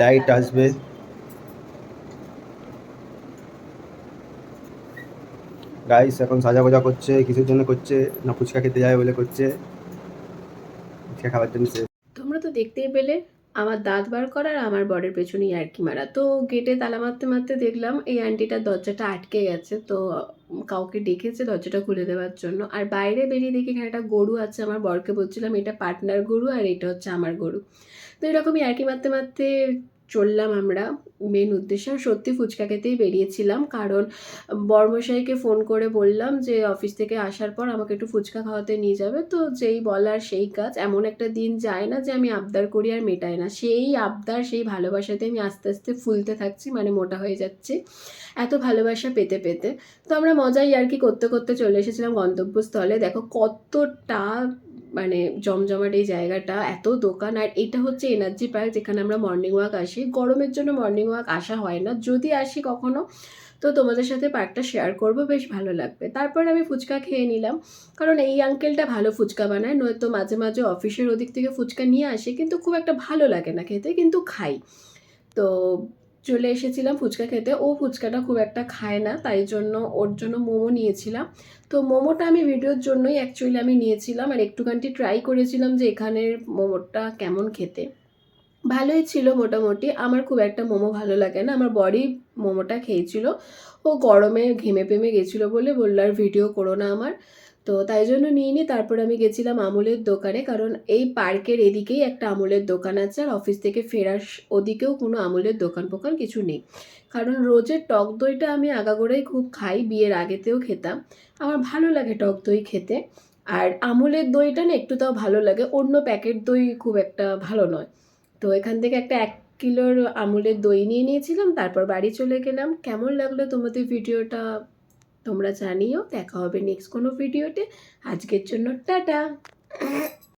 Light আসবে। Guys এখন সাজাগোজা করছে, কিসের জন্য করছে? না ফুচকা খেতে যায় বলে করছে, ফুচকা খাওয়ার জন্য। তোমরা তো দেখতেই পেলে আমার দাঁত বার করা আর আমার বরের পেছনে ইয়ার্কি মারা। তো গেটে তালা মারতে মারতে দেখলাম এই আন্টিটার দরজাটা আটকে গেছে, তো কাউকে ডেকেছে দরজাটা খুলে দেওয়ার জন্য। আর বাইরে বেরিয়ে দেখি এখানে একটা গরু আছে, আমার বরকে বলছিলাম এটা পার্টনার গরু আর এটা হচ্ছে আমার গরু। তো এরকমই ইয়ার্কি মারতে মারতে চললাম আমরা মেন উদ্দেশ্যে। আর সত্যি ফুচকা খেতেই বেরিয়েছিলাম, কারণ বরমশাইকে ফোন করে বললাম যে অফিস থেকে আসার পর আমাকে একটু ফুচকা খাওয়াতে নিয়ে যাবে। তো যেই বলার সেই কাজ, এমন একটা দিন যায় না যে আমি আবদার করি আর মেটাই না। সেই আবদার সেই ভালোবাসাতে আমি আস্তে আস্তে ফুলতে থাকছি, মানে মোটা হয়ে যাচ্ছি এত ভালোবাসা পেতে পেতে। তো আমরা মজাই আর কি করতে করতে চলে এসেছিলাম গন্তব্যস্থলে। দেখো কতটা মানে জমজমাট এই জায়গাটা, এত দোকান। আর এটা হচ্ছে এনার্জি পার্ক, যেখানে আমরা মর্নিং ওয়াক আসি। গরমের জন্য মর্নিং ওয়াক আসা হয় না, যদি আসি কখনো তো তোমাদের সাথে পার্কটা শেয়ার করবো, বেশ ভালো লাগবে। তারপর আমি ফুচকা খেয়ে নিলাম, কারণ এই আঙ্কেলটা ভালো ফুচকা বানায়, নয়তো মাঝে মাঝে অফিসের ওদিক থেকে ফুচকা নিয়ে আসে, কিন্তু খুব একটা ভালো লাগে না খেতে, কিন্তু খাই। তো চলে এসেছিলাম ফুচকা খেতে। ও ফুচকাটা খুব একটা খায় না, তাই জন্য ওর জন্য মোমো নিয়েছিলাম। তো মোমোটা আমি ভিডিওর জন্যই অ্যাকচুয়ালি আমি নিয়েছিলাম, আর একটুখানি ট্রাই করেছিলাম যে এখানের মোমোটা কেমন খেতে। ভালোই ছিল মোটামুটি। আমার খুব একটা মোমো ভালো লাগে না, আমার বরই মোমোটা খেয়েছিল। ও গরমে ঘেমে পেমে গেছিলো বলে বললো আর ভিডিও করো না আমার, তো তাই জন্য নিইনি। তারপর আমি গেছিলাম আমুলের দোকানে, কারণ এই পার্কের এদিকেই একটা আমুলের দোকান আছে, আর অফিস থেকে ফেরার ওদিকেও কোনো আমুলের দোকান ফোকান কিছু নেই। কারণ রোজের টক দইটা আমি আগাগোড়াই খুব খাই, বিয়ের আগেতেও খেতাম, আমার ভালো লাগে টক দই খেতে। আর আমুলের দইটা না একটু তাও ভালো লাগে, অন্য প্যাকেট দই খুব একটা ভালো নয়। তো এখান থেকে একটা 1 কিলোর আমুলের দই নিয়ে নিয়েছিলাম, তারপর বাড়ি চলে গেলাম। কেমন লাগলো তোমাদের ভিডিওটা তোমরা জানিও। দেখা হবে নেক্সট কোনো ভিডিওতে। আজকের জন্য টাটা।